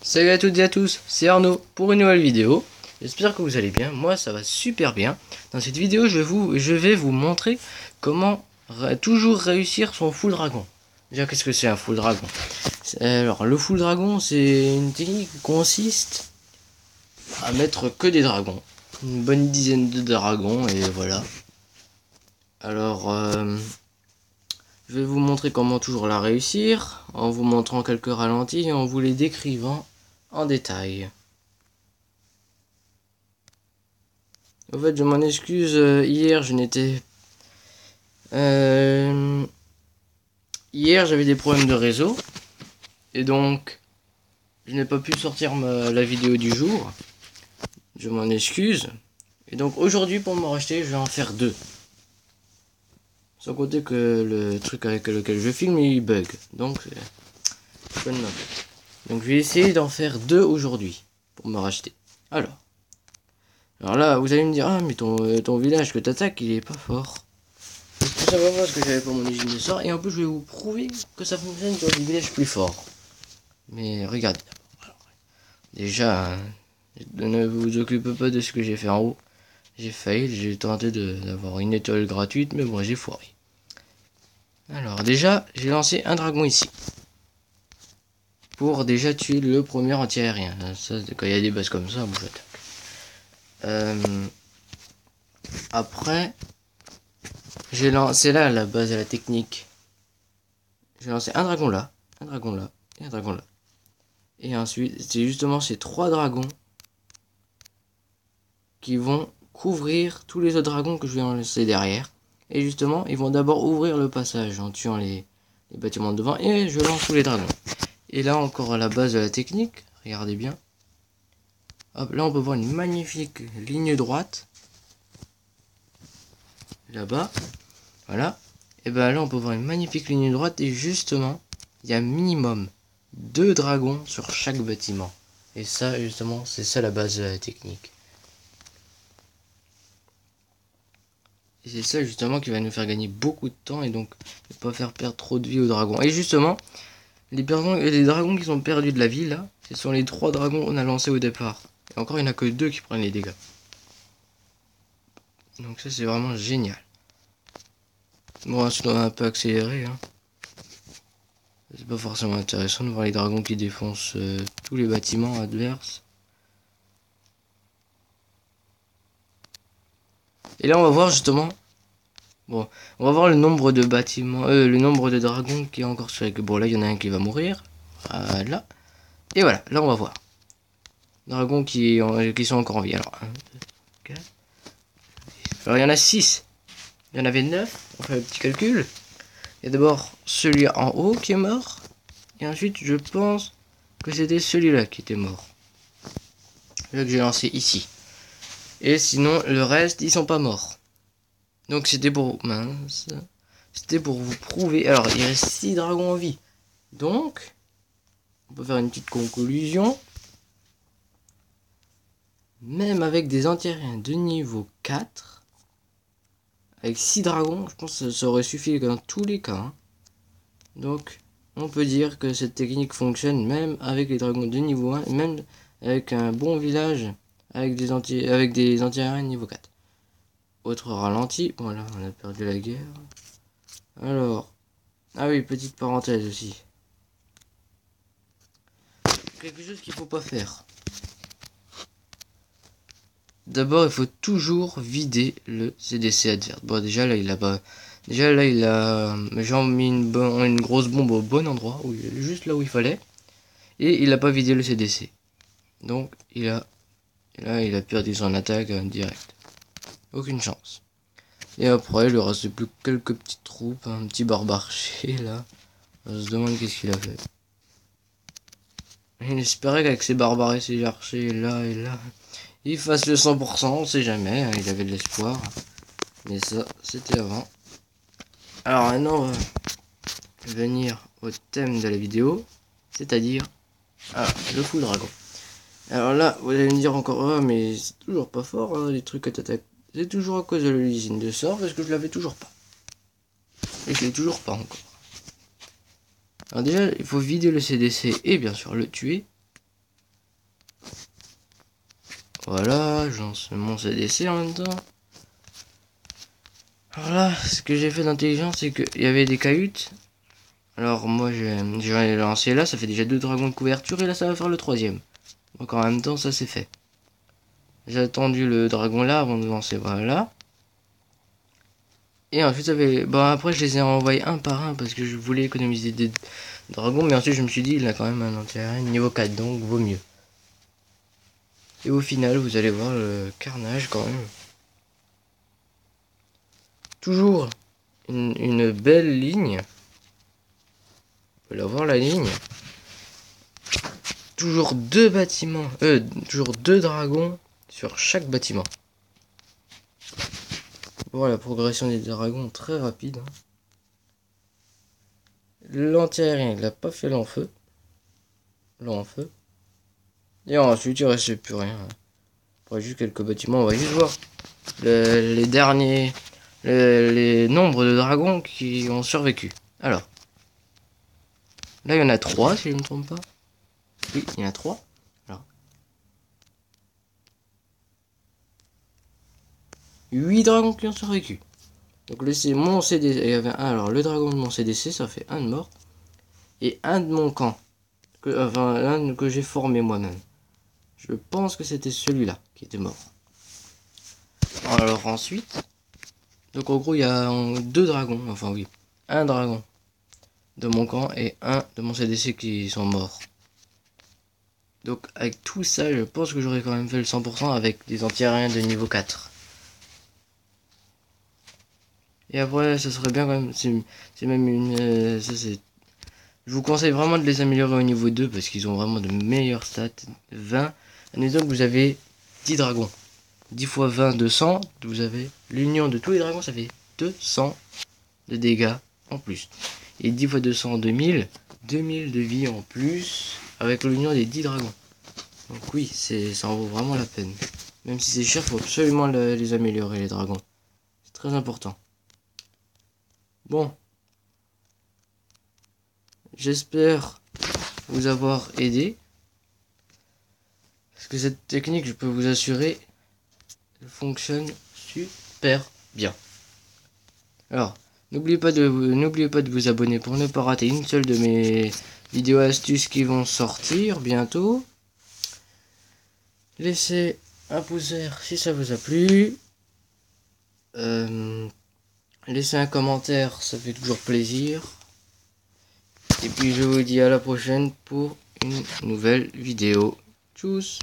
Salut à toutes et à tous, c'est Arnaud pour une nouvelle vidéo. J'espère que vous allez bien, moi ça va super bien. Dans cette vidéo je vais vous montrer comment toujours réussir son full dragon. Déjà, qu'est-ce que c'est un full dragon? Alors le full dragon, c'est une technique qui consiste à mettre que des dragons. Une bonne dizaine de dragons et voilà. Alors je vais vous montrer comment toujours la réussir en vous montrant quelques ralentis et en vous les décrivant en détail. En fait, je m'en excuse, hier je n'étais... Hier j'avais des problèmes de réseau, et donc je n'ai pas pu sortir la vidéo du jour. Je m'en excuse. Et donc aujourd'hui pour me racheter, je vais en faire deux. Sans compter que le truc avec lequel je filme, il bug. Donc c'est pas de ma faute. Donc je vais essayer d'en faire deux aujourd'hui, pour me racheter. Alors là, vous allez me dire, ah mais ton village que t'attaques, il est pas fort. Tout simplement parce que j'avais pas mon usine de sort, et en plus je vais vous prouver que ça fonctionne sur des villages plus forts. Mais regardez d'abord. Déjà, ne vous occupez pas de ce que j'ai fait en haut. J'ai failli, j'ai tenté d'avoir une étoile gratuite, mais bon, j'ai foiré. Alors déjà, j'ai lancé un dragon ici. Pour déjà tuer le premier anti-aérien. Ça, quand il y a des bases comme ça, bon, j'attaque. Après, j'ai lancé là la base de la technique. J'ai lancé un dragon là, un dragon là, et un dragon là. Et ensuite, c'est justement ces trois dragons qui vont couvrir tous les autres dragons que je vais en laisser derrière. Et justement, ils vont d'abord ouvrir le passage en tuant les bâtiments de devant. Et je lance tous les dragons. Et là encore à la base de la technique, regardez bien. Hop, là on peut voir une magnifique ligne droite. Là-bas, voilà. Et ben là on peut voir une magnifique ligne droite. Et justement, il y a minimum 2 dragons sur chaque bâtiment. Et ça justement, c'est ça la base de la technique. Et c'est ça justement qui va nous faire gagner beaucoup de temps et donc ne pas faire perdre trop de vie aux dragons. Et justement, les dragons qui sont perdus de la ville là, ce sont les 3 dragons qu'on a lancés au départ. Et encore il n'y en a que 2 qui prennent les dégâts. Donc ça c'est vraiment génial. Bon, ensuite on a un peu accéléré. Hein. C'est pas forcément intéressant de voir les dragons qui défoncent tous les bâtiments adverses. Et là on va voir justement. Bon, on va voir le nombre de bâtiments, le nombre de dragons qui est encore sur les... Bon là il y en a un qui va mourir. Voilà. Et voilà, là on va voir. Dragons qui sont encore en vie. Alors, 1, 2, 4. Alors il y en a 6. Il y en avait 9. On fait un petit calcul. Il y a d'abord celui en haut qui est mort. Et ensuite je pense que c'était celui-là qui était mort. Celui que j'ai lancé ici. Et sinon le reste ils sont pas morts. Donc c'était pour... Mince. C'était pour vous prouver... Alors il reste 6 dragons en vie. Donc on peut faire une petite conclusion. Même avec des anti-aériens de niveau 4, avec 6 dragons, je pense que ça aurait suffi dans tous les cas. Hein. Donc, on peut dire que cette technique fonctionne même avec les dragons de niveau 1, et même avec un bon village avec des anti-aériens de niveau 4. Autre ralenti, voilà, on a perdu la guerre. Alors, ah oui, petite parenthèse aussi. Quelque chose qu'il faut pas faire. D'abord, il faut toujours vider le CDC adverse. Bon, déjà là, il a pas... Déjà là, il a... J'ai mis une grosse bombe au bon endroit, juste là où il fallait. Et il a pas vidé le CDC. Donc, là, il a perdu son attaque direct. Aucune chance. Et après, il lui reste plus que quelques petites troupes, un petit barbarché là. On se demande qu'est-ce qu'il a fait. Il espérait qu'avec ses barbares et ses archers là et là... il fasse le 100%, on sait jamais, hein, il avait de l'espoir. Mais ça, c'était avant. Alors maintenant, on va venir au thème de la vidéo, c'est-à-dire le full dragon. Alors là, vous allez me dire encore, oh, mais c'est toujours pas fort, hein, les trucs que t'attaques. C'est toujours à cause de l'usine de sort, parce que je l'avais toujours pas. Et je l'ai toujours pas encore. Alors déjà, il faut vider le CDC et bien sûr le tuer. Voilà, je lance mon CDC en même temps. Alors là, ce que j'ai fait d'intelligent, c'est qu'il y avait des cahutes. Alors moi, j'ai lancé là, ça fait déjà 2 dragons de couverture, et là, ça va faire le 3e. Donc en même temps, ça c'est fait. J'ai attendu le dragon là avant de lancer, voilà. Et ensuite, après, je les ai envoyés un par un parce que je voulais économiser des dragons. Mais ensuite, je me suis dit, il a quand même un anti-aérien niveau 4, donc vaut mieux. Et au final, vous allez voir le carnage quand même. Toujours une belle ligne. Vous pouvez la voir la ligne. Toujours 2 bâtiments. Toujours 2 dragons sur chaque bâtiment. Voilà, la progression des dragons très rapide. Hein. L'anti-aérien, il n'a pas fait l'en-feu. L'en-feu. Et ensuite, il ne reste plus rien. Après, juste quelques bâtiments. On va juste voir les derniers. Les nombres de dragons qui ont survécu. Alors. Là, il y en a 3, si je ne me trompe pas. Oui, il y en a 3. Alors. 8 dragons qui ont survécu. Donc, c'est mon CDC. Il y avait un. Alors, le dragon de mon CDC, ça fait 1 de mort. Et un de mon camp. Un que j'ai formé moi-même. Je pense que c'était celui-là qui était mort. Alors, ensuite. Donc, en gros, il y a 2 dragons. Enfin, oui. Un dragon de mon camp et un de mon CDC qui sont morts. Donc avec tout ça, je pense que j'aurais quand même fait le 100% avec des anti-aériens de niveau 4. Et après, ça serait bien quand même. C'est même une. Je vous conseille vraiment de les améliorer au niveau 2 parce qu'ils ont vraiment de meilleures stats. 20. Admettons que vous avez 10 dragons. 10 fois 20, 200. Vous avez l'union de tous les dragons, ça fait 200 de dégâts en plus. Et 10 fois 200, 2000. 2000 de vie en plus avec l'union des 10 dragons. Donc oui, ça en vaut vraiment la peine. Même si c'est cher, il faut absolument les améliorer, les dragons. C'est très important. Bon. J'espère vous avoir aidé. Parce que cette technique, je peux vous assurer, elle fonctionne super bien. Alors, n'oubliez pas de vous abonner pour ne pas rater une seule de mes vidéos astuces qui vont sortir bientôt. Laissez un pouce vert si ça vous a plu. Laissez un commentaire, ça fait toujours plaisir. Et puis je vous dis à la prochaine pour une nouvelle vidéo. Tchuss!